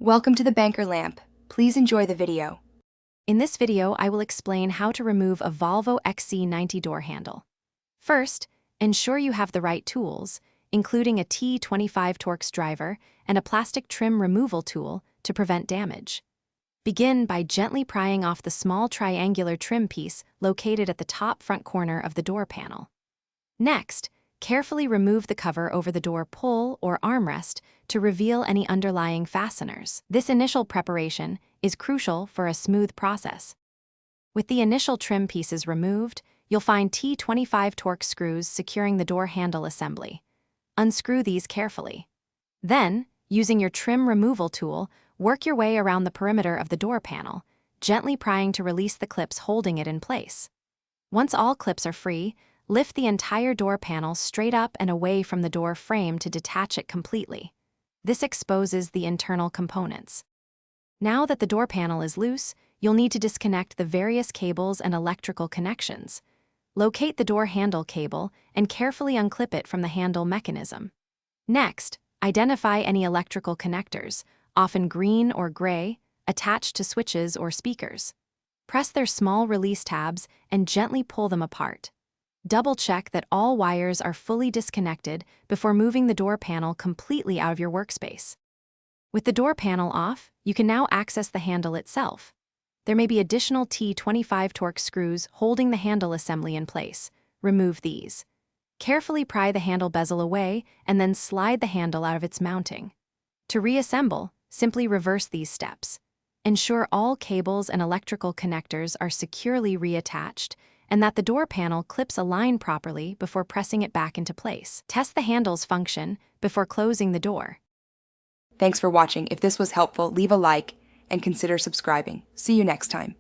Welcome to the Banker Lamp. Please enjoy the video. In this video, I will explain how to remove a Volvo XC90 door handle. First, ensure you have the right tools, including a T25 Torx driver and a plastic trim removal tool to prevent damage. Begin by gently prying off the small triangular trim piece located at the top front corner of the door panel. Next, carefully remove the cover over the door pull or armrest to reveal any underlying fasteners. This initial preparation is crucial for a smooth process. With the initial trim pieces removed, you'll find T25 Torx screws securing the door handle assembly. Unscrew these carefully. Then, using your trim removal tool, work your way around the perimeter of the door panel, gently prying to release the clips holding it in place. Once all clips are free, lift the entire door panel straight up and away from the door frame to detach it completely. This exposes the internal components. Now that the door panel is loose, you'll need to disconnect the various cables and electrical connections. Locate the door handle cable and carefully unclip it from the handle mechanism. Next, identify any electrical connectors, often green or gray, attached to switches or speakers. Press their small release tabs and gently pull them apart. Double-check that all wires are fully disconnected before moving the door panel completely out of your workspace. With the door panel off, you can now access the handle itself. There may be additional T25 Torx screws holding the handle assembly in place. Remove these. Carefully pry the handle bezel away and then slide the handle out of its mounting. To reassemble, simply reverse these steps. Ensure all cables and electrical connectors are securely reattached and that the door panel clips align properly before pressing it back into place. Test the handle's function before closing the door. Thanks for watching. If this was helpful, leave a like and consider subscribing. See you next time.